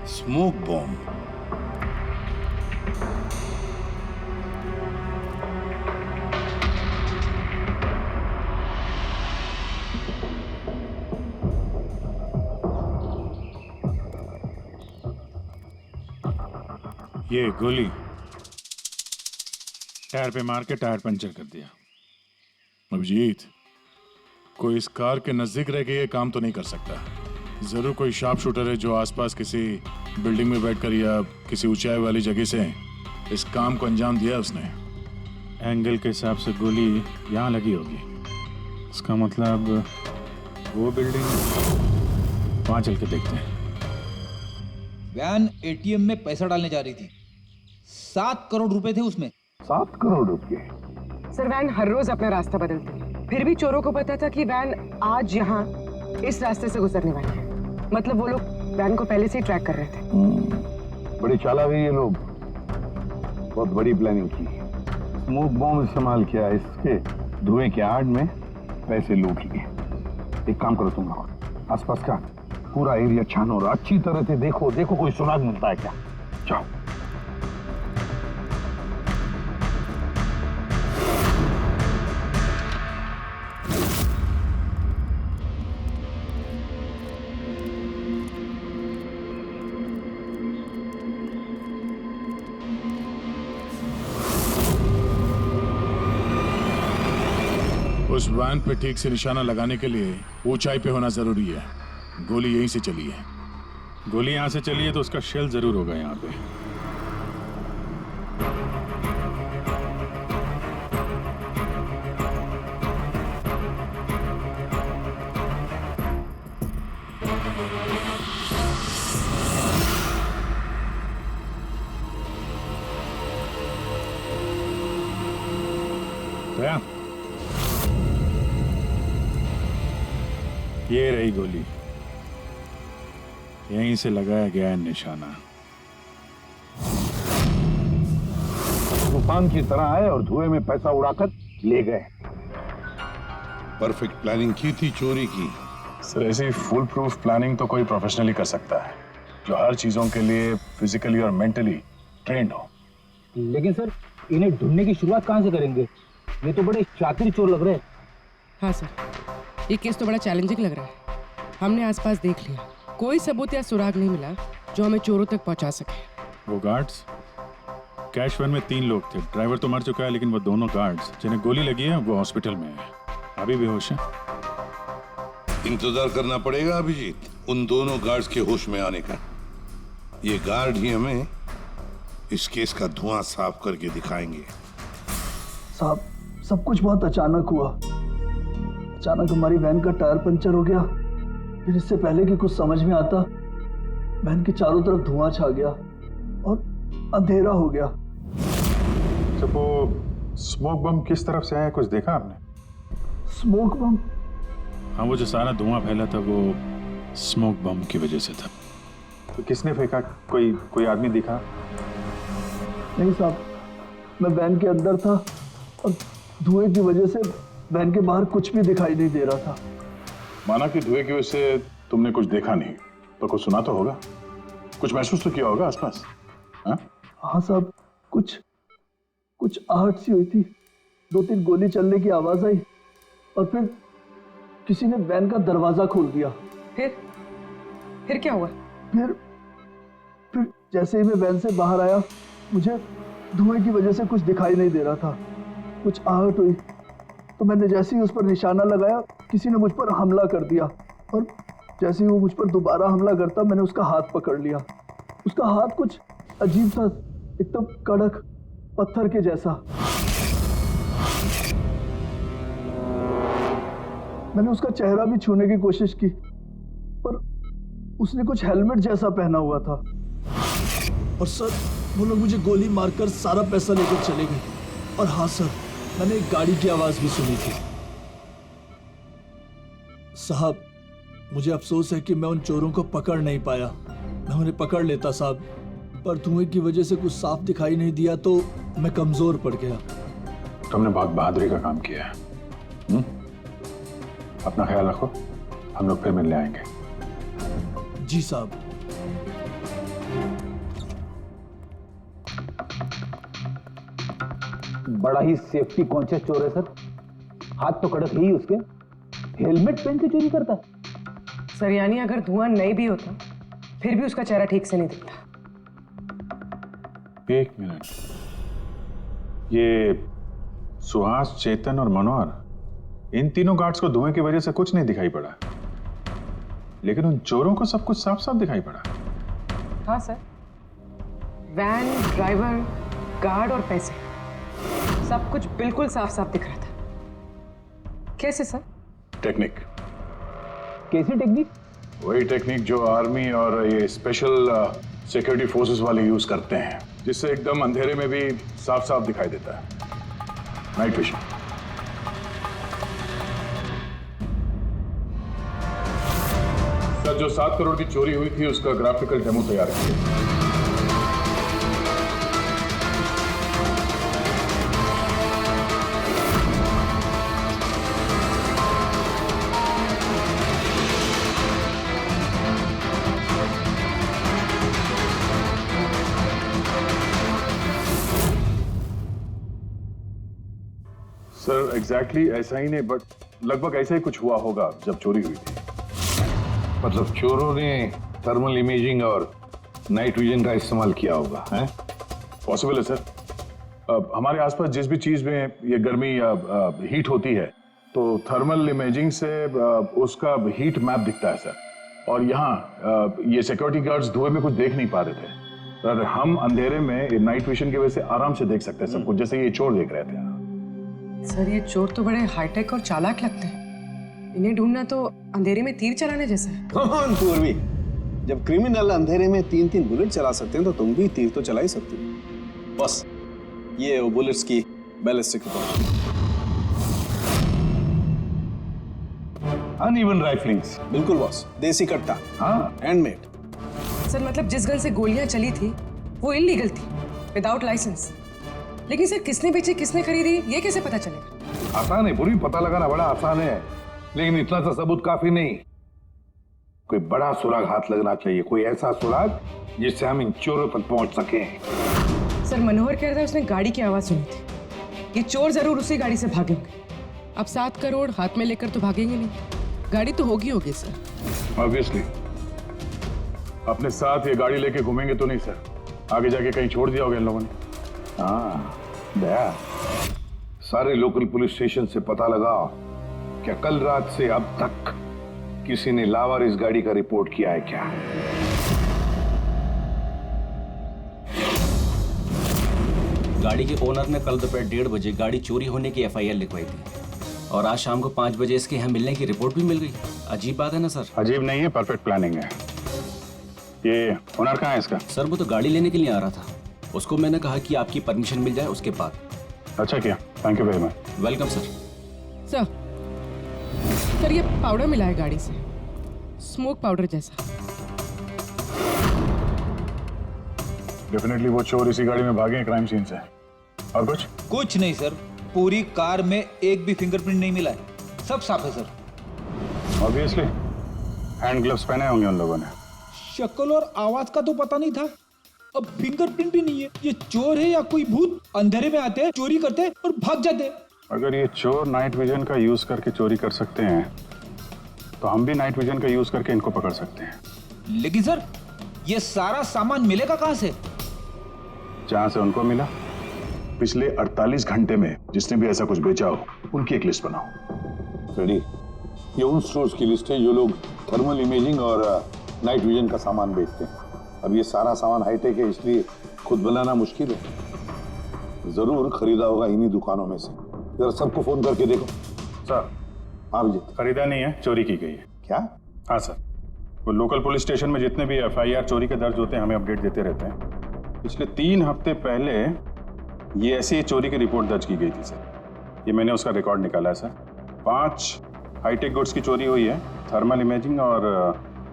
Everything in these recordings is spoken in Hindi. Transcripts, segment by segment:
Smoke bomb. ये गोली टायर पे मार के टायर पंचर कर दिया। अभिजीत, कोई इस कार के नजदीक रह के ये काम तो नहीं कर सकता। जरूर कोई शार्प शूटर है जो आसपास किसी बिल्डिंग में बैठकर या किसी ऊंचाई वाली जगह से इस काम को अंजाम दिया उसने। एंगल के हिसाब से गोली यहाँ लगी होगी। इसका मतलब वो बिल्डिंग, वहां चल के देखते हैं। वैन एटीएम में पैसा डालने जा रही थी। 7 करोड़ रुपए थे उसमें। 7 करोड़ रुपए? सर, वैन हर रोज अपना रास्ता बदलती है। फिर भी चोरों को पता था कि वैन आज यहाँ इस रास्ते से गुजरने वाली है। मतलब वो लोग वैन को पहले से ही ट्रैक कर रहे थे। बड़ी चालाक है ये लोग, बहुत बड़ी प्लानिंग की। स्मोक बॉम्ब इस्तेमाल किया, इसके धुएं के आड़ में पैसे लूट लिए। एक काम करो तुम लोग, आसपास का पूरा एरिया छानो और अच्छी तरह से देखो कोई सुराग मिलता है क्या। जाओ। उस वैन पे ठीक से निशाना लगाने के लिए ऊंचाई पे होना जरूरी है। गोली यहीं से चली है। गोली यहाँ से चली है तो उसका शेल जरूर होगा यहाँ पे। दया, ये रही गोली, यहीं से लगाया गया है निशाना। तूफान की तरह आए और धुएं में पैसा उड़ाकर ले गए। परफेक्ट प्लानिंग की थी चोरी की। सर, ऐसी फुल प्रूफ प्लानिंग तो कोई प्रोफेशनली कर सकता है जो हर चीजों के लिए फिजिकली और मेंटली ट्रेंड हो। लेकिन सर, इन्हें ढूंढने की शुरुआत कहाँ से करेंगे? ये तो बड़े शातिर चोर लग रहे हैं। हाँ सर, ये केस तो बड़ा चैलेंजिंग लग रहा है। हमने आसपास देख लिया, कोई सबूत या सुराग नहीं मिला जो हमें चोरों तक पहुंचा सके। वो गार्ड्स, कैश वैन में 3 लोग थे। ड्राइवर तो मर चुका है, लेकिन वो दोनों गार्ड्स जिन्हें गोली लगी है वो हॉस्पिटल में है, अभी बेहोश है। इंतजार करना पड़ेगा अभिजीत उन दोनों गार्ड्स के होश में आने का। ये गार्ड ही हमें इस केस का धुआं साफ करके दिखाएंगे। साहब, सब कुछ बहुत अचानक हुआ। अचानक हमारी वैन का टायर पंचर हो गया। फिर इससे पहले कि कुछ समझ में आता, वैन के चारों तरफ धुआं छा गया और अंधेरा हो गया। जब वो स्मोक बम किस तरफ से आया, कुछ देखा आपने? स्मोक बम? हाँ, वो जो सारा धुआं फैला था वो स्मोक बम की वजह से था। तो किसने फेंका? कोई आदमी दिखा? नहीं साहब, मैं वैन के अंदर था और धुएं की वजह से वैन के बाहर कुछ भी दिखाई नहीं दे रहा था। माना कि धुएं की वजह से तुमने कुछ देखा नहीं, तो कुछ सुना तो होगा, कुछ महसूस तो किया होगा आसपास? हाँ साहब, कुछ आहट सी हुई थी। 2-3 गोली चलने की आवाज आई और फिर किसी ने वैन का दरवाजा खोल दिया। फिर क्या हुआ? फिर जैसे ही मैं वैन से बाहर आया, मुझे धुएं की वजह से कुछ दिखाई नहीं दे रहा था। कुछ आहट हुई तो मैंने जैसे ही उस पर निशाना लगाया, किसी ने मुझ पर हमला कर दिया और जैसे ही वो मुझ पर दोबारा हमला करता, मैंने उसका हाथ पकड़ लिया। उसका हाथ कुछ अजीब था, एकदम कड़क पत्थर के जैसा। मैंने उसका चेहरा भी छूने की कोशिश की, पर उसने कुछ हेलमेट जैसा पहना हुआ था। और सर, वो लोग मुझे गोली मारकर सारा पैसा लेकर चले गए। और हाँ सर, मैंने एक गाड़ी की आवाज भी सुनी थी। साहब, मुझे अफसोस है कि मैं उन चोरों को पकड़ नहीं पाया। मैं उन्हें पकड़ लेता साहब, पर धुएं की वजह से कुछ साफ दिखाई नहीं दिया तो मैं कमजोर पड़ गया। तुमने बहुत बहादुरी का काम किया है। अपना ख्याल रखो, हम लोग फिर मिलने आएंगे। जी साहब। बड़ा ही सेफ्टी कॉन्शियस चोर है सर। हाथ तो कड़क है ही उसके, हेलमेट पहन के चोरी करता है। सर यानी अगर धुआं नहीं भी होता फिर भी उसका चेहरा ठीक से नहीं दिखता। एक मिनट, ये सुहास, चेतन और मनोहर, इन तीनों गार्ड्स को धुएं की वजह से कुछ नहीं दिखाई पड़ा, लेकिन उन चोरों को सब कुछ साफ साफ दिखाई पड़ा। हाँ सर, वैन, ड्राइवर, गार्ड और पैसे, सब कुछ बिल्कुल साफ साफ दिख रहा था। कैसे सर? टेक्निक, कैसी टेक्निक? वही टेक्निक जो आर्मी और ये स्पेशल सिक्योरिटी फोर्सेस वाले यूज करते हैं, जिससे एकदम अंधेरे में भी साफ साफ दिखाई देता है। Night vision. सर, जो 7 करोड़ की चोरी हुई थी उसका ग्राफिकल डेमो तैयार किया। सर एग्जैक्टली ऐसा ही नहीं, बट लगभग ऐसा ही कुछ हुआ होगा जब चोरी हुई थी। मतलब चोरों ने थर्मल इमेजिंग और नाइट विजन का इस्तेमाल किया होगा, हैं? पॉसिबल है सर। हमारे आसपास जिस भी चीज में ये गर्मी या हीट होती है तो थर्मल इमेजिंग से उसका हीट मैप दिखता है सर। और यहाँ ये सिक्योरिटी गार्ड्स धुएं में कुछ देख नहीं पा रहे थे, पर हम अंधेरे में नाइट विजन की वजह से आराम से देख सकते हैं सब कुछ, जैसे ये चोर देख रहे थे। सर ये चोर तो बड़े हाईटेक और चालाक लगते हैं। इन्हें ढूंढना तो अंधेरे में तीर चलाने जैसा है। कौन पूर्वी, जब क्रिमिनल अंधेरे में 3-3 बुलेट चला सकते हैं तो तुम भी तीर तो चला ही सकते हो। बस ये वो बुलेट्स की बैलिस्टिक रिपोर्ट। अनइवन राइफलिंग्स। बिल्कुल बॉस, देसी कट्टा, हाँ, हैंडमेड। सर मतलब जिस गन से गोलियां चली थी वो इलीगल थी, विदाउट लाइसेंस। लेकिन सर किसने बेची, किसने खरीदी, ये कैसे पता चलेगा? आसान है पूरी, पता लगाना बड़ा आसान है, लेकिन इतना सा सबूत काफी नहीं। कोई बड़ा सुराग हाथ लगना चाहिए, कोई ऐसा सुराग जिससे हम इन चोरों तक पहुंच सके। सर मनोहर कह रहा था उसने गाड़ी की आवाज सुनी थी। ये चोर जरूर उसी गाड़ी से भागे होंगे। अब 7 करोड़ हाथ में लेकर तो भागेंगे नहीं, गाड़ी तो होगी सर। ऑब्वियसली अपने साथ ये गाड़ी लेके घूमेंगे तो नहीं सर, आगे जाके कहीं छोड़ दिया होगा इन लोगों ने। हाँ दया, सारे लोकल पुलिस स्टेशन से पता लगाओ क्या कल रात से अब तक किसी ने लावारिस गाड़ी का रिपोर्ट किया है क्या? गाड़ी के ओनर ने कल दोपहर 1:30 बजे गाड़ी चोरी होने की FIR लिखवाई थी और आज शाम को 5 बजे इसके यहाँ मिलने की रिपोर्ट भी मिल गई। अजीब बात है ना सर? अजीब नहीं है, परफेक्ट प्लानिंग है। ये ओनर कहाँ है इसका? सर वो तो गाड़ी लेने के लिए आ रहा था, उसको मैंने कहा कि आपकी परमिशन मिल जाए उसके बाद। अच्छा किया, thank you very much. Welcome sir. Sir ये पाउडर मिला है गाड़ी से, स्मोक पाउडर जैसा। डेफिनेटली वो चोर इसी गाड़ी में भागे हैं क्राइम सीन से। और कुछ नहीं सर, पूरी कार में एक भी फिंगरप्रिंट नहीं मिला है, सब साफ है सर। ऑब्वियसली हैंड ग्लव्स पहने होंगे उन लोगों ने। शक्ल और आवाज का तो पता नहीं था, अब फिंगरप्रिंट भी नहीं है। ये चोर है या कोई भूत? अंधेरे में आते हैं, चोरी करते हैं और भाग जाते हैं। अगर ये चोर नाइट विजन का यूज करके चोरी कर सकते हैं तो हम भी नाइट विजन का यूज करके इनको पकड़ सकते हैं। लेकिन सर ये सारा सामान मिलेगा कहाँ से? जहां से उनको मिला। पिछले 48 घंटे में जिसने भी ऐसा कुछ बेचा हो उनकी एक लिस्ट बनाओ। रेडी? ये उन स्टोर्स की लिस्ट है जो लोग थर्मल इमेजिंग और नाइट विजन का सामान बेचते हैं। अब ये सारा सामान हाईटेक है, इसलिए खुद बनाना मुश्किल है। जरूर खरीदा होगा इन्हीं दुकानों में से। जरा सबको फोन करके देखो। सर, हाँ विजय। खरीदा नहीं है, चोरी की गई है। क्या? हाँ सर, वो लोकल पुलिस स्टेशन में जितने भी FIR चोरी के दर्ज होते हैं हमें अपडेट देते रहते हैं। पिछले 3 हफ्ते पहले ये ऐसी ही चोरी की रिपोर्ट दर्ज की गई थी सर। ये मैंने उसका रिकॉर्ड निकाला है सर। 5 हाईटेक गुड्स की चोरी हुई है, थर्मल इमेजिंग और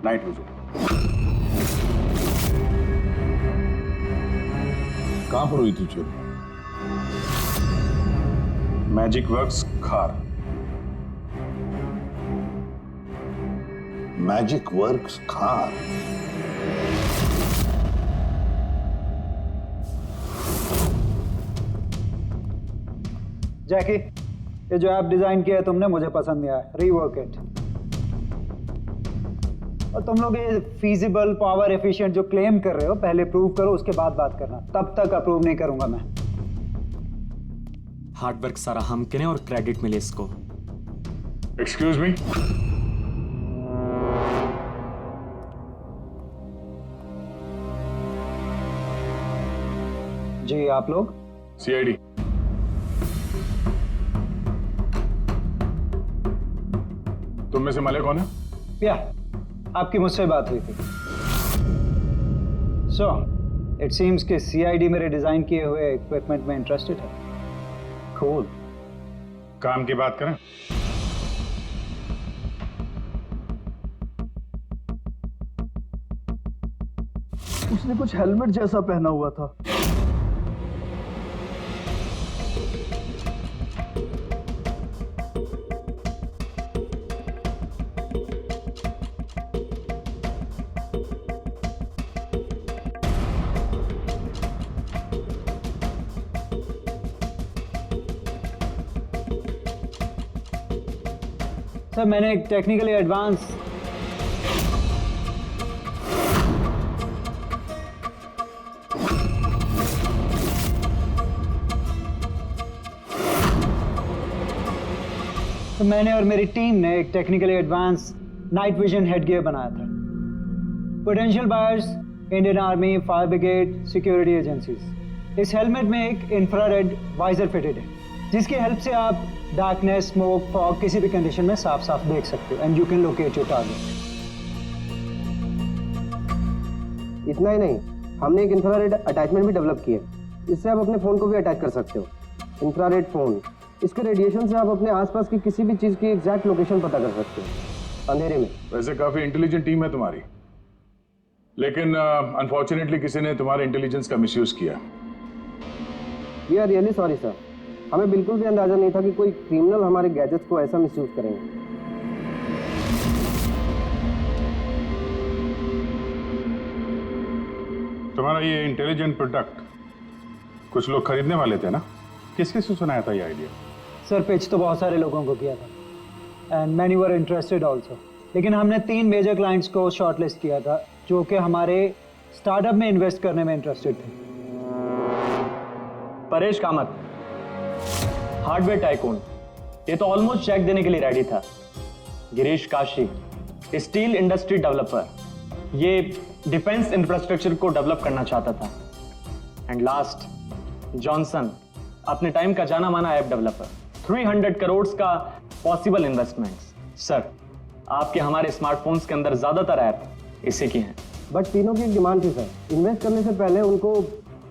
नाइट विजन। कहां पर हुई थी चोरी? मैजिक वर्क्स खार। मैजिक वर्क्स खार? जैकी, ये जो ऐप डिजाइन किया है तुमने मुझे पसंद नहीं आया, रीवर्क इट। और तुम लोग ये फीजिबल, पावर एफिशिएंट जो क्लेम कर रहे हो पहले प्रूव करो, उसके बाद बात करना, तब तक अप्रूव नहीं करूंगा मैं। हार्डवर्क सारा हम करें और क्रेडिट मिले इसको। एक्सक्यूज मी, जी आप लोग? सीआईडी। तुम में से मले कौन है? या आपकी मुझसे बात हुई थी। सो इट सीम्स कि सीआईडी मेरे डिजाइन किए हुए इक्विपमेंट में इंटरेस्टेड है। कूल। काम की बात करें। उसने कुछ हेलमेट जैसा पहना हुआ था। सर मैंने एक टेक्निकली एडवांस मैंने और मेरी टीम ने एक technically advance night vision headgear बनाया था। Potential buyers, Indian army, fire brigade, security agencies. इस हेलमेट में एक इंफ्रारेड वाइजर फिटेड है, जिसकी हेल्प से आप डार्कनेस, स्मोक, फॉग किसी भी कंडीशन में साफ साफ देख सकते हो and you can locate your target. इतना ही नहीं, हमने एक इंफ्रारेड अटैचमेंट भी डेवलप किया है। इससे आप अपने फ़ोन को भी अटैच कर सकते हो। इंफ्रारेड फ़ोन, इसके रेडिएशन से आप अपने आसपास की किसी भी चीज़ की एग्जैक्ट लोकेशन पता कर सकते हो अंधेरे में। वैसे काफी इंटेलिजेंट टीम है तुम्हारी, लेकिन अनफॉर्चुनेटली किसी ने तुम्हारे इंटेलिजेंस का मिसयूज किया। We are really sorry sir, हमें बिल्कुल भी अंदाजा नहीं था कि कोई क्रिमिनल हमारे गैजेट्स को ऐसा मिसयूज करेंगे। तुम्हारा ये इंटेलिजेंट प्रोडक्ट कुछ लोग खरीदने वाले थे ना? किसके से सुनाया था ये आइडिया? सर पिच तो बहुत सारे लोगों को किया था and many were interested also, लेकिन हमने 3 मेजर क्लाइंट्स को शॉर्टलिस्ट किया था जो कि हमारे स्टार्टअप में इन्वेस्ट करने में इंटरेस्टेड थे। परेश कामत, हार्डवेयर टाइकून, ये तो ऑलमोस्ट चेक देने के लिए रेडी था। Girish Kashi, steel industry developer, ये डिफेंस इंफ्रास्ट्रक्चर को डेवलप करना चाहता था। एंड लास्ट जॉनसन, अपने टाइम का जाना माना ऐप डेवलपर, 300 करोड़ का पॉसिबल इन्वेस्टमेंट्स। सर आपके हमारे स्मार्टफोन्स के अंदर ज्यादातर ऐप इसी की हैं। बट तीनों की एक डिमांड थी सर, इन्वेस्ट करने से पहले उनको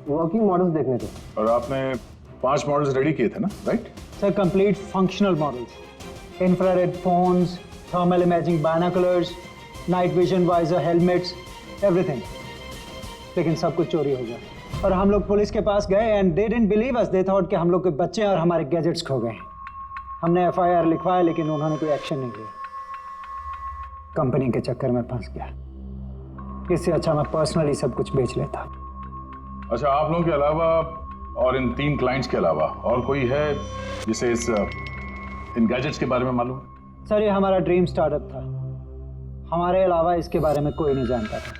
वर्किंग मॉडल्स देखने थे। और आपने 5 मॉडल्स रेडी किए थे ना, right? Sir complete functional models, infrared phones, thermal imaging binoculars, night vision visor helmets, everything. लेकिन सब कुछ चोरी हो गया और हम लोग पुलिस के पास गए and they didn't believe us, they thought कि हम लोग के बच्चे और हमारे गैजेट्स खो गए। हमने एफआईआर लिखवाया लेकिन उन्होंने कोई एक्शन नहीं लिया। कंपनी के चक्कर में फंस गया। इससे अच्छा मैं पर्सनली सब कुछ बेच लेता। अच्छा, आप लोगों के अलावा और इन 3 क्लाइंट्स के अलावा और कोई है जिसे इन गैजेट्स के बारे में मालूम? सर ये हमारा ड्रीम स्टार्टअप था, हमारे अलावा इसके बारे में कोई नहीं जानता था।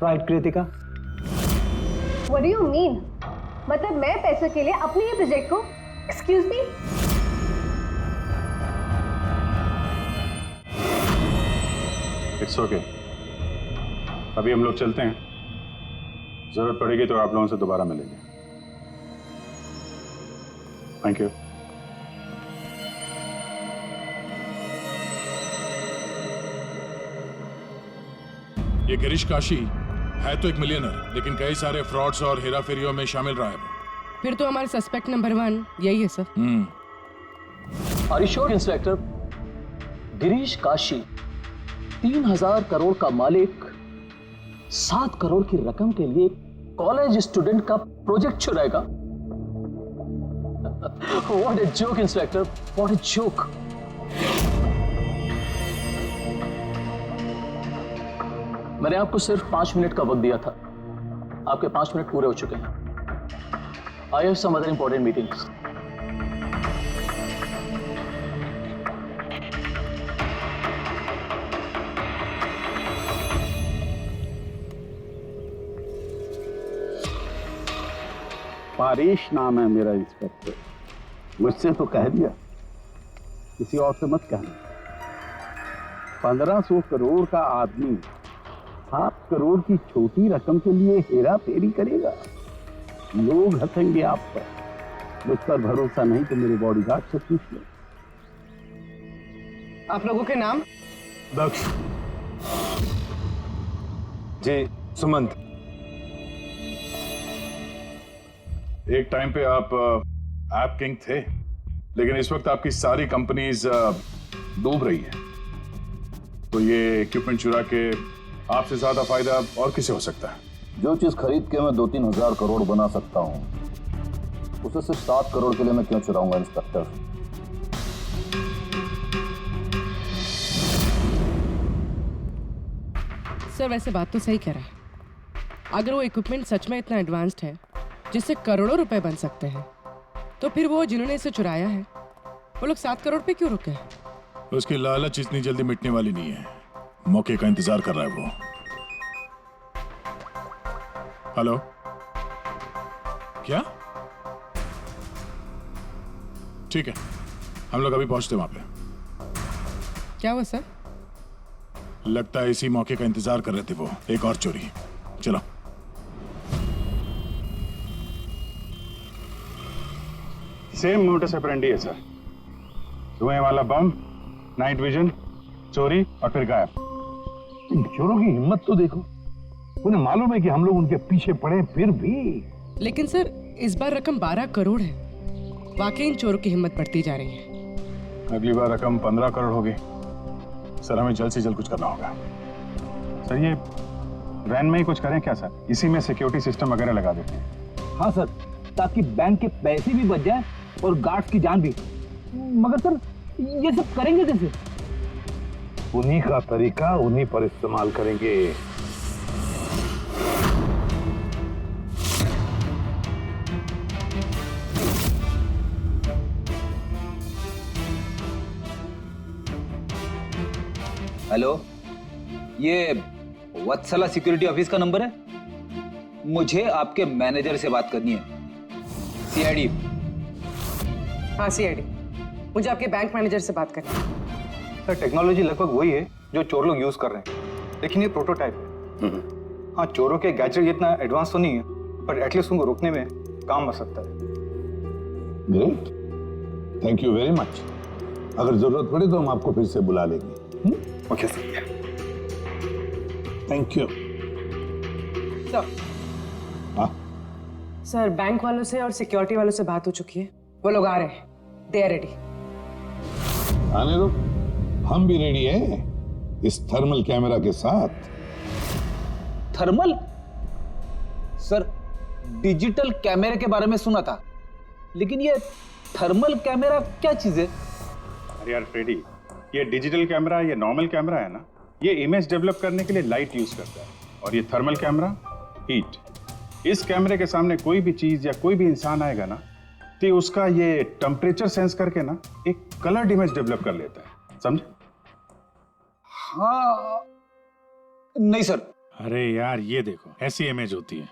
Right Kritika? What do you mean? मतलब मैं पैसों के लिए अपने ही प्रोजेक्ट को, एक्सक्यूज मी? इट्स ओके, अभी हम लोग चलते हैं, जरूरत पड़ेगी तो आप लोगों से दोबारा मिलेंगे। Thank you. ये गिरीश काशी है तो एक मिलियनर, लेकिन कई सारे फ्रॉड्स और हेराफेरियों में शामिल रहा है वो। फिर तो हमारे सस्पेक्ट नंबर 1 यही है sir. Are you sure inspector? Girish Kashi 3000 crore का मालिक 7 करोड़ की रकम के लिए कॉलेज स्टूडेंट का प्रोजेक्ट चुराएगा? What a joke inspector, what a joke. मैंने आपको सिर्फ 5 मिनट का वक्त दिया था, आपके 5 मिनट पूरे हो चुके हैं। I have some other important meetings. Paresh नाम है मेरा इंस्पेक्टर। मुझसे तो कह दिया, किसी और से मत कहना। 1500 करोड़ का आदमी 7 करोड़ की छोटी रकम के लिए हेरा फेरी करेगा। लोग हंसेंगे आप पर। मुझ पर भरोसा नहीं तो मेरे बॉडीगार्ड से पूछ लो। आप लोगों के नाम? दक्ष जी, सुमंत। एक टाइम पे आप ऐप किंग थे, लेकिन इस वक्त आपकी सारी कंपनीज डूब रही है। तो ये इक्विपमेंट चुरा के आपसे ज्यादा फायदा और किसे हो सकता है? जो चीज खरीद के मैं 2-3 हजार करोड़ बना सकता हूं, उसे सिर्फ 7 करोड़ के लिए मैं क्यों चुराऊंगा इंस्पेक्टर? सर वैसे बात तो सही कह रहा है। अगर वो इक्विपमेंट सच में इतना एडवांस्ड है जिससे करोड़ों रुपए बन सकते हैं, तो फिर वो जिन्होंने इसे चुराया है वो लोग 7 करोड़ पे क्यों रुके हैं? उसकी लालच इतनी जल्दी मिटने वाली नहीं है। मौके का इंतजार कर रहा है वो। हेलो, क्या? ठीक है, हम लोग अभी पहुंचते वहां पे। क्या हुआ सर? लगता है इसी मौके का इंतजार कर रहे थे वो। एक और चोरी। चलो। सेम मोटस ऑपरेंडी है सर। धुएं वाला बम, नाइट विजन, चोरी और फिर गायब। इन चोरों की हिम्मत तो देखो। उन्हें मालूम है कि हम लोग उनके पीछे पड़े, फिर भी। लेकिन सर इस बार रकम 12 करोड़ है। वाकई इन चोरों की हिम्मत बढ़ती जा रही है। अगली बार रकम 15 करोड़ होगी। सर हमें जल्द से जल्द कुछ करना होगा। सर ये वैन में ही कुछ करें क्या सर? इसी में सिक्योरिटी सिस्टम वगैरह लगा देते हैं। हाँ सर, ताकि बैंक के पैसे भी बच जाए और गार्ड्स की जान भी। मगर सर ये सब करेंगे कैसे? उन्हीं का तरीका उन्हीं पर इस्तेमाल करेंगे। हेलो, ये वत्सला सिक्योरिटी ऑफिस का नंबर है? मुझे आपके मैनेजर से बात करनी है। सीआईडी। हाँ सीआईडी, मुझे आपके बैंक मैनेजर से बात करनी है। सर टेक्नोलॉजी लगभग वही है जो चोर लोग यूज कर रहे हैं, लेकिन ये प्रोटोटाइप है। हाँ, चोरों के गैजेट जितना एडवांस तो नहीं है, पर एटलीस्ट उनको रोकने में काम आ सकता है। Great, thank you very much. अगर जरूरत पड़े तो हम आपको फिर से बुला लेंगे। Okay sir, thank you. Sir bank वालों से और सिक्योरिटी वालों से बात हो चुकी है। वो लोग आ रहे हैं। They are ready. आने दो, हम भी रेडी हैं इस थर्मल कैमरा के साथ। थर्मल? सर डिजिटल कैमरे के बारे में सुना था, लेकिन ये थर्मल कैमरा क्या चीज है? अरे यार फ्रेडी, ये डिजिटल कैमरा, ये नॉर्मल कैमरा है ना, ये इमेज डेवलप करने के लिए लाइट यूज करता है, और ये थर्मल कैमरा हीट। इस कैमरे के सामने कोई भी चीज या कोई भी इंसान आएगा ना, तो उसका ये टेम्परेचर सेंस करके ना एक कलर्ड इमेज डेवलप कर लेता है, समझे? हाँ नहीं सर। अरे यार ये देखो, ऐसी इमेज होती है।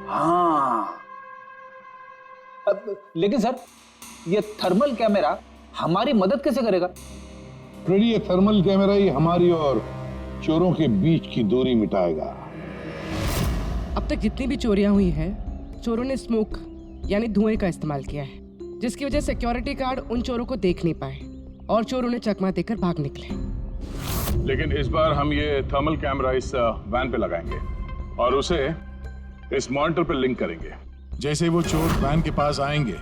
हाँ लेकिन सर ये थर्मल कैमरा हमारी मदद कैसे करेगा? फ्रेडी, ये थर्मल कैमरा ही हमारी और चोरों के बीच की दूरी मिटाएगा। अब तक जितनी भी चोरियां हुई हैं, चोरों ने स्मोक यानी धुएं का इस्तेमाल किया है, जिसकी वजह से सिक्योरिटी गार्ड उन चोरों को देख नहीं पाए और चोर उन्हें चकमा देकर भाग निकले। लेकिन इस बार हम ये थर्मल कैमरा इस वैन पे लगाएंगे और उसे इस मॉनिटर पे लिंक करेंगे। जैसे वो चोर वैन के पास आएंगे,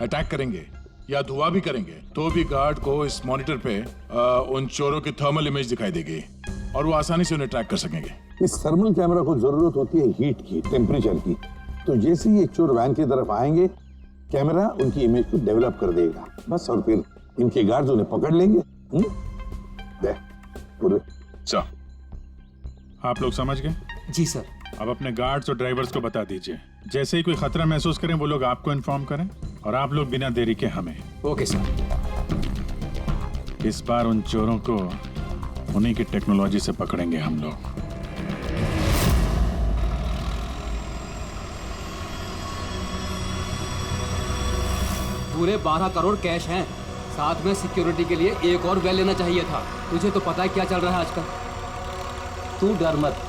अटैक करेंगे या धुआं भी करेंगे, तो भी गार्ड को इस मॉनिटर पे उन चोरों की थर्मल इमेज दिखाई देगी और वो आसानी से उन्हें ट्रैक कर सकेंगे। इस थर्मल कैमरा को जरूरत होती है हीट की, टेम्परेचर की। तो जैसे ये चोर वैन की तरफ आएंगे, कैमरा उनकी इमेज को डेवलप कर देगा बस, और फिर इनके गार्ड्स उन्हें पकड़ लेंगे। पूरे आप लोग समझ गए? जी सर। अब अपने गार्ड्स और ड्राइवर्स को बता दीजिए, जैसे ही कोई खतरा महसूस करें वो लोग आपको इन्फॉर्म करें, और आप लोग बिना देरी के हमें। Okay sir. इस बार उन चोरों को उन्हीं की टेक्नोलॉजी से पकड़ेंगे हम लोग। पूरे 12 करोड़ कैश हैं। साथ में सिक्योरिटी के लिए एक और वेल लेना चाहिए था। तुझे तो पता है क्या चल रहा है आजकल। तू डर मत,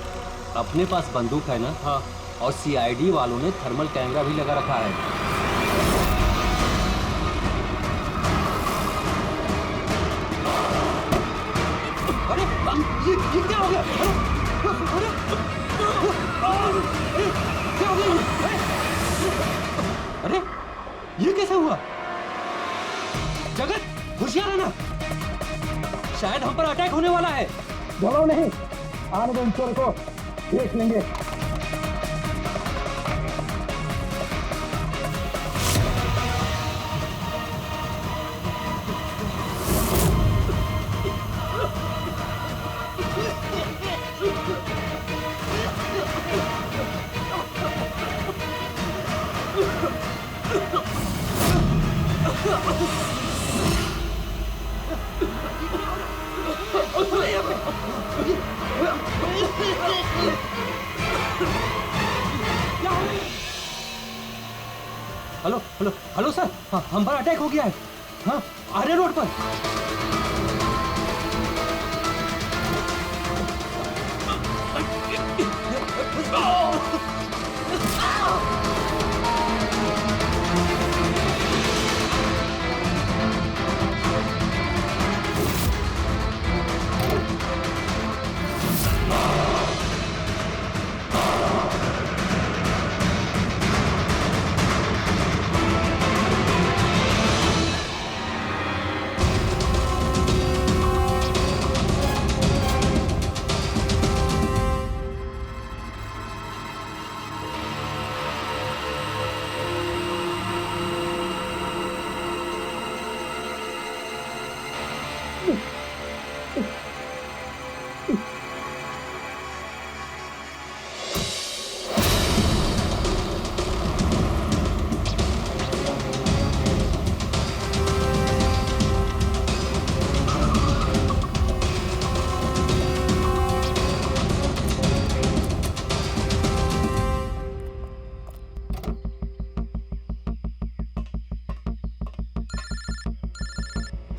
अपने पास बंदूक है ना। हाँ। और सीआईडी वालों ने थर्मल कैमरा भी लगा रखा है। ये क्या हो गया? क्या हो गया? अरे ये कैसे हुआ? जगत होशियार रहना, शायद हम पर अटैक होने वाला है। डरो नहीं, आने दो इन चोर को, देख लेंगे। हेलो हेलो हेलो सर, हाँ, हम पर अटैक हो गया है। हाँ, आर्य रोड पर।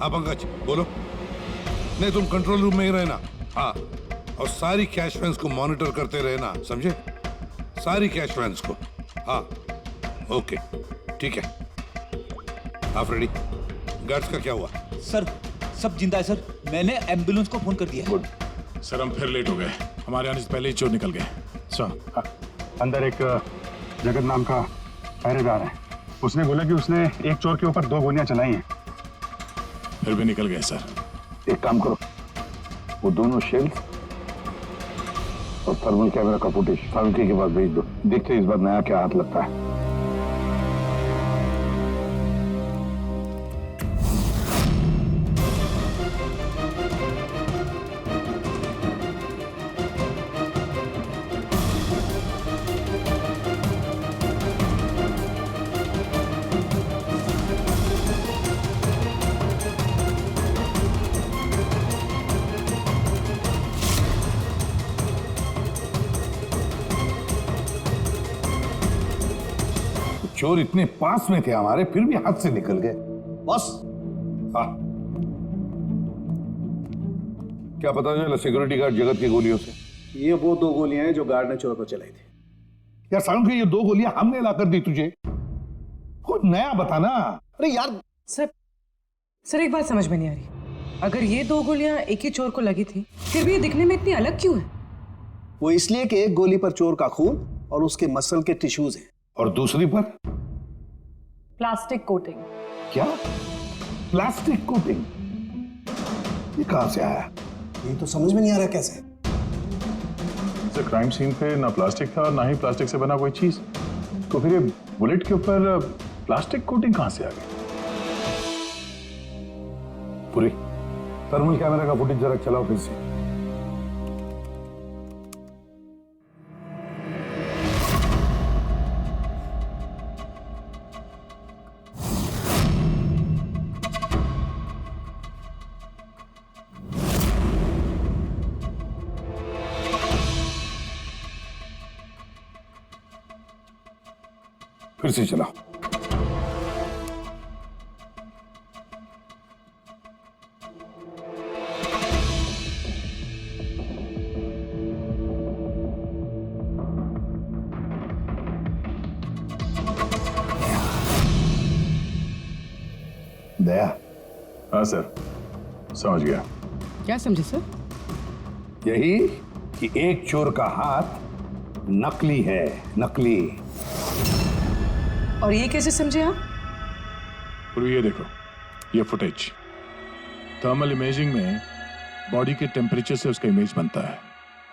हाँ पंकज बोलो। नहीं तुम कंट्रोल रूम में ही रहना। हाँ, और सारी कैश वैन्स को मॉनिटर करते रहना, समझे? सारी कैश वैन्स को। हाँ ओके ठीक है। आप रेडी? गार्ड्स का क्या हुआ? सर सब जिंदा है सर, मैंने एम्बुलेंस को फोन कर दिया। गुड सर, हम फिर लेट हो गए। हमारे आने से पहले ही चोर निकल गए। सर अंदर एक जगत नाम का पहरेदार है, उसने बोला कि उसने एक चोर के ऊपर 2 गोलियां चलाई हैं। फिर भी निकल गए सर। एक काम करो, वो दोनों शेल्स और थर्मल कैमरा का फुटेज फारूकी के पास भेज दो। देखते हैं इस बार नया क्या हाथ लगता है। चोर इतने पास में थे हमारे, फिर भी हाथ से निकल गए। बॉस हाँ, क्या पता चला सिक्योरिटी गार्ड जगत की गोलियों से? ये वो 2 गोलियां हैं जो गार्ड ने चोर को चलाई थी। यार सारुण, ये 2 गोलियां हमने लाकर दी तुझे, कुछ नया बताना। अरे यार सर एक बात समझ में नहीं आ रही। अगर ये 2 गोलियां एक ही चोर को लगी थी, फिर भी ये दिखने में इतनी अलग क्यों है? वो इसलिए कि एक गोली पर चोर का खून और उसके मसल के टिश्यूज हैं, और दूसरी पर प्लास्टिक कोटिंग। क्या? Plastic coating? ये कहां से आया? ये तो समझ में नहीं आ रहा कैसे। क्राइम सीन पे ना प्लास्टिक था और ना ही प्लास्टिक से बना कोई चीज, तो फिर ये बुलेट के ऊपर प्लास्टिक कोटिंग कहां से आ गई? पूरी थर्मल कैमरा का फुटेज जरा चलाओ फिर से। फिर से चलाओ। दया। हाँ सर, समझ गया। क्या समझे सर? यही कि एक चोर का हाथ नकली है, नकली। और ये कैसे समझे आप? पूर्वी ये देखो, ये फुटेज थर्मल इमेजिंग में बॉडी के टेम्परेचर से उसका इमेज बनता है,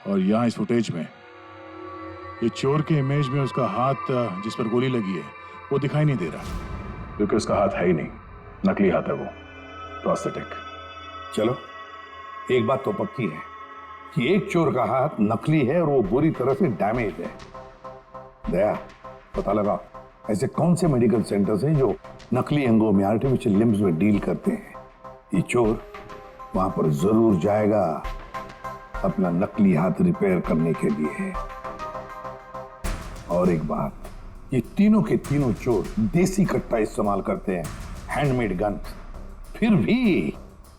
और यहाँ इस फुटेज में ये चोर के इमेज में उसका हाथ जिस पर गोली लगी है वो दिखाई नहीं दे रहा, क्योंकि उसका हाथ है ही नहीं, नकली हाथ है वो, प्रोस्थेटिक। चलो, एक बात तो पक्की है कि एक चोर का हाथ नकली है और वो बुरी तरह से डैमेज है। दया, पता लगा ऐसे कौन से मेडिकल सेंटर्स हैं जो नकली अंगों में, आर्टिफिशियल लिम्स में डील करते हैं। ये चोर वहां पर जरूर जाएगा अपना नकली हाथ रिपेयर करने के लिए। और एक बात, ये तीनों के तीनों चोर देसी कट्टा इस्तेमाल करते हैं, हैंडमेड गन। फिर भी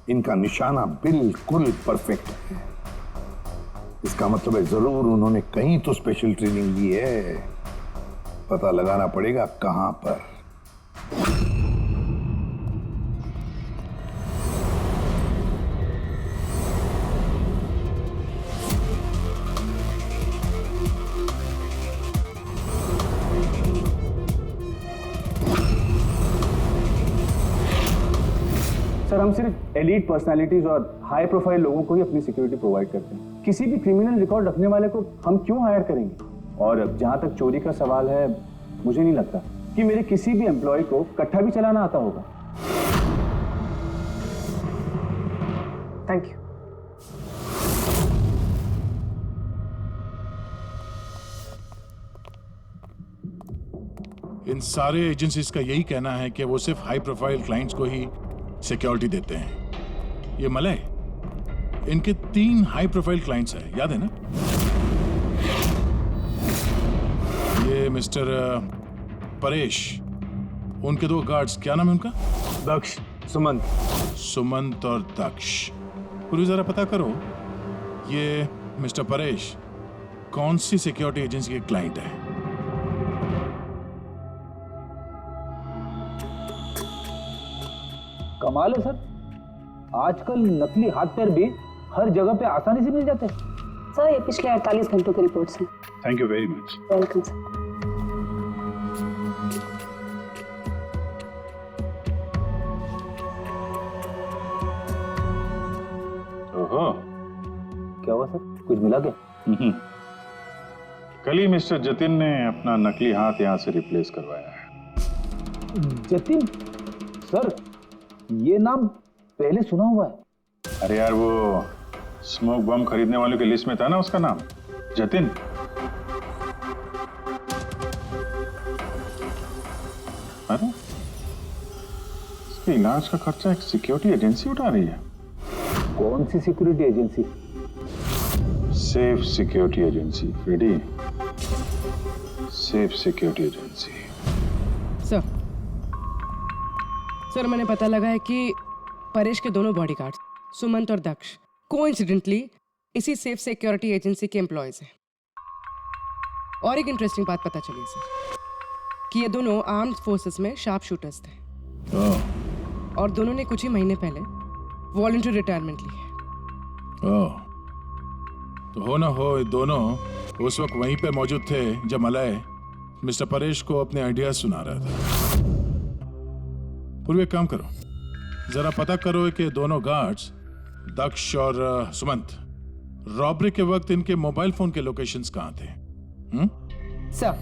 इनका निशाना बिल्कुल परफेक्ट है। इसका मतलब है जरूर उन्होंने कहीं तो स्पेशल ट्रेनिंग ली है। पता लगाना पड़ेगा कहां पर। सर, हम सिर्फ एलीट पर्सनालिटीज और हाई प्रोफाइल लोगों को ही अपनी सिक्योरिटी प्रोवाइड करते हैं। किसी भी क्रिमिनल रिकॉर्ड रखने वाले को हम क्यों हायर करेंगे? और जहां तक चोरी का सवाल है, मुझे नहीं लगता कि मेरे किसी भी एम्प्लॉय को कट्टा भी चलाना आता होगा। Thank you. इन सारे एजेंसीज का यही कहना है कि वो सिर्फ हाई प्रोफाइल क्लाइंट्स को ही सिक्योरिटी देते हैं। ये मलय, इनके 3 हाई प्रोफाइल क्लाइंट्स हैं, याद है ना? ये मिस्टर परेश, उनके 2 गार्ड्स, क्या नाम है उनका? दक्ष, सुमंत। सुमंत और दक्ष। पूरी जरा पता करो, ये मिस्टर परेश कौन सी सिक्योरिटी एजेंसी के क्लाइंट है? कमाल है सर, आजकल नकली हाथ पैर भी हर जगह पे आसानी से मिल जाते हैं। सर, ये पिछले 48 घंटों की रिपोर्ट्स हैं। Thank you very much. Welcome sir. ओहो, क्या हुआ सर, कुछ मिला क्या? कल ही मिस्टर जतिन ने अपना नकली हाथ यहाँ से रिप्लेस करवाया है। जतिन? सर, ये नाम पहले सुना हुआ है। अरे यार, वो स्मोक बम खरीदने वालों की लिस्ट में था ना उसका नाम, जतिन। अरे, इसके इलाज का खर्चा एक सिक्योरिटी एजेंसी उठा रही है। कौन सी security agency? Safe security agency, Freddy. Safe security agency. Sir, मैंने पता लगा है कि परेश के दोनों बॉडीगार्ड्स, सुमंत और दक्ष, कोइंसिडेंटली इसी सेफ सिक्योरिटी एजेंसी के एम्प्लॉयज हैं। और एक इंटरेस्टिंग बात पता चली सर, कि ये दोनों आर्म्ड फोर्सेस में शार्प शूटर्स थे। और दोनों ने कुछ ही महीने पहले वॉलंटरी रिटायरमेंट ली है। तो हो ना हो, ये दोनों उस वक्त वहीं पे मौजूद थे जब मलय मिस्टर परेश को अपने आइडियाज सुना रहा था। पूर्व एक काम करो, जरा पता करो कि दोनों गार्ड्स दक्ष और सुमंत रॉबरी के वक्त इनके मोबाइल फोन के लोकेशंस कहाँ थे? सर।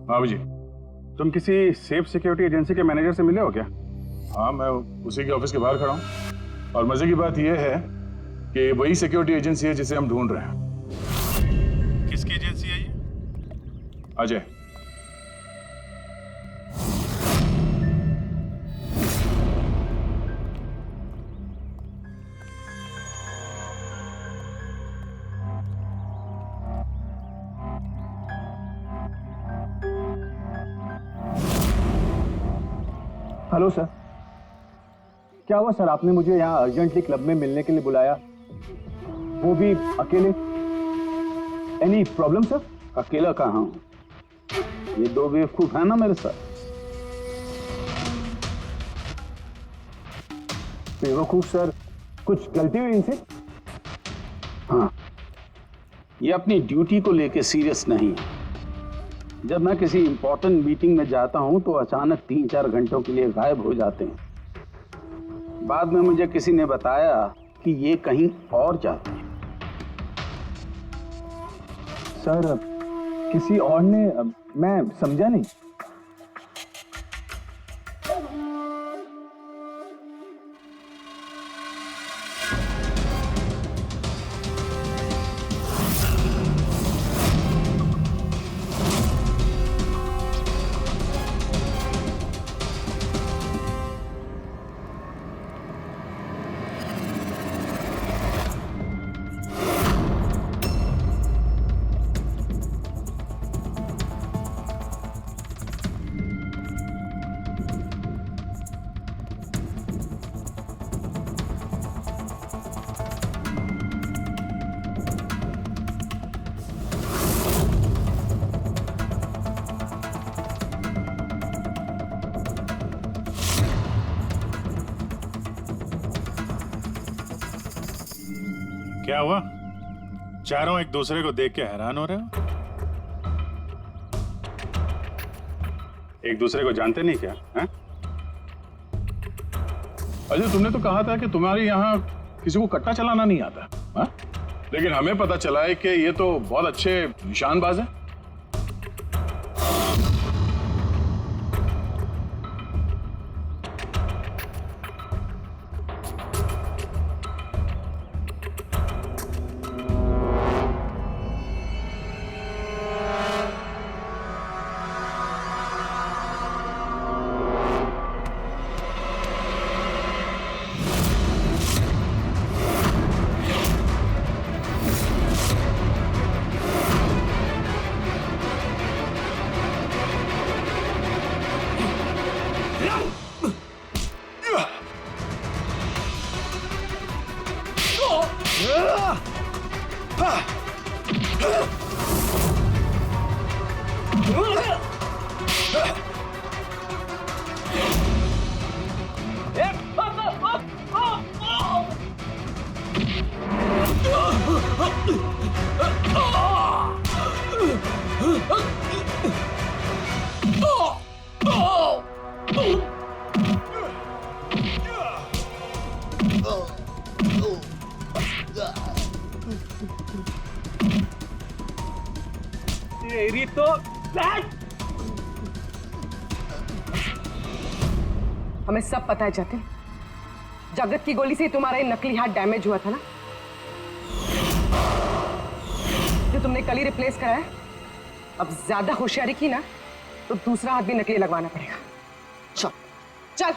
बाबू जी, तुम किसी सेफ सिक्योरिटी एजेंसी के मैनेजर से मिले हो क्या? हाँ, मैं उसी के ऑफिस के बाहर खड़ा हूँ। और मजे की बात यह है कि वही सिक्योरिटी एजेंसी है जिसे हम ढूंढ रहे हैं। किसकी एजेंसी है ये? अजय। हेलो सर, क्या हुआ सर? आपने मुझे यहाँ अर्जेंटली क्लब में मिलने के लिए बुलाया, वो भी अकेले। Any problem sir? अकेला कहाँ हूँ? ये दो बेवकूफ है ना मेरे साथ। बेवकूफ सर, कुछ गलती हुई इनसे? हाँ, ये अपनी ड्यूटी को लेके सीरियस नहीं है। जब मैं किसी इंपॉर्टेंट मीटिंग में जाता हूं तो अचानक 3-4 घंटों के लिए गायब हो जाते हैं। बाद में मुझे किसी ने बताया कि ये कहीं और जाते हैं। सर, किसी और ने? मैं समझा नहीं। क्या हुआ? चारों एक दूसरे को देख के हैरान हो रहे हो? एक दूसरे को जानते नहीं क्या? हैं? अजय, तुमने तो कहा था कि तुम्हारे यहाँ किसी को कट्टा चलाना नहीं आता, हाँ? लेकिन हमें पता चला है कि ये तो बहुत अच्छे निशानबाज हैं। तेरी तो हमें सब पता है जतिन, जगत की गोली से तुम्हारा ये नकली हाथ डैमेज हुआ था ना, जो तुमने कल ही रिप्लेस कराया। अब ज्यादा होशियारी की ना तो दूसरा हाथ भी नकली लगवाना पड़ेगा। चल चल।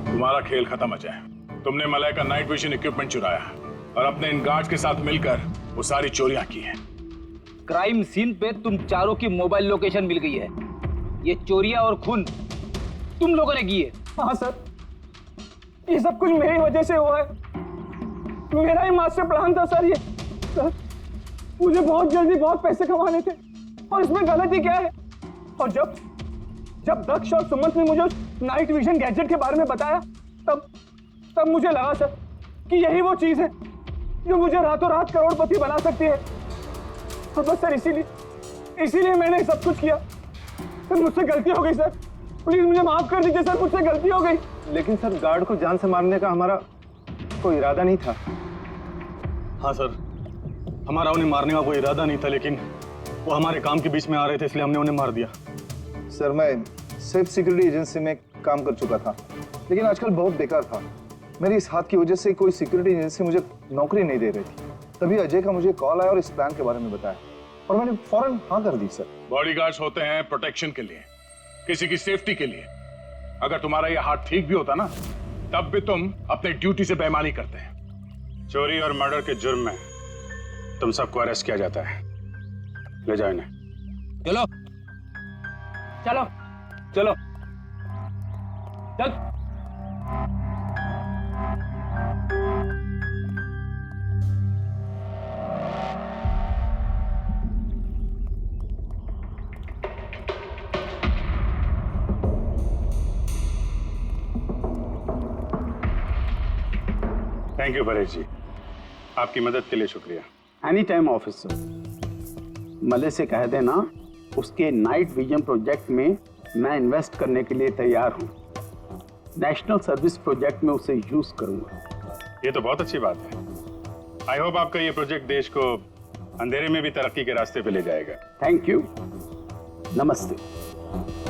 तुम्हारा खेल खत्म अजय। तुमने मलय का नाइट विजन इक्विपमेंट चुराया और अपने इन गार्ड्स के साथ मिलकर वो सारी चोरियां की हैं। क्राइम सीन पे तुम चारों की मोबाइल लोकेशन मिल गई है। ये चोरियां और खून तुम लोगों ने की है। हाँ सर, ये सब कुछ मेरी वजह से हुआ है। मेरा ही मास्टर प्लान था सर। ये सर, मुझे बहुत जल्दी बहुत पैसे कमाने थे और इसमें गलती क्या है? और जब दक्ष और सुमंत ने मुझे उस नाइट विजन गैजेट के बारे में बताया, तब मुझे लगा सर कि यही वो चीज है जो मुझे रातों रात करोड़पति बना सकती है। और बस सर इसीलिए मैंने सब कुछ किया। सर, मुझसे गलती हो गई सर, प्लीज मुझे माफ कर दीजिए सर, मुझसे गलती हो गई। लेकिन सर, गार्ड को जान से मारने का हमारा कोई इरादा नहीं था। हाँ सर, हमारा उन्हें मारने का कोई इरादा नहीं था, लेकिन वो हमारे काम के बीच में आ रहे थे, इसलिए हमने उन्हें मार दिया। सर, मैं सेफ सिक्योरिटी एजेंसी में काम कर चुका था, लेकिन आजकल बहुत बेकार था। मेरी इस हाथ की वजह से कोई सिक्योरिटी एजेंसी मुझे नौकरी नहीं दे रही थी। तभी अजय का मुझे कॉल आया और इस प्लान के बारे में बताया और मैंने फौरन हाँ कर दी। सर, बॉडीगार्ड्स होते हैं प्रोटेक्शन के लिए, किसी की सेफ्टी के लिए। अगर तुम्हारा ये हाथ ठीक भी होता ना, तब भी तुम अपने ड्यूटी से बेईमानी करते हैं। चोरी और मर्डर के जुर्म में तुम सबको अरेस्ट किया जाता है। ले जाओ इन्हें। चलो चलो चलो चल। थैंक यू परेश जी, आपकी मदद के लिए शुक्रिया। Any time officer. मले से कह देना उसके नाइट विजन प्रोजेक्ट में मैं इन्वेस्ट करने के लिए तैयार हूँ। नेशनल सर्विस प्रोजेक्ट में उसे यूज करूंगा। ये तो बहुत अच्छी बात है। आई होप आपका ये प्रोजेक्ट देश को अंधेरे में भी तरक्की के रास्ते पे ले जाएगा। Thank you. नमस्ते।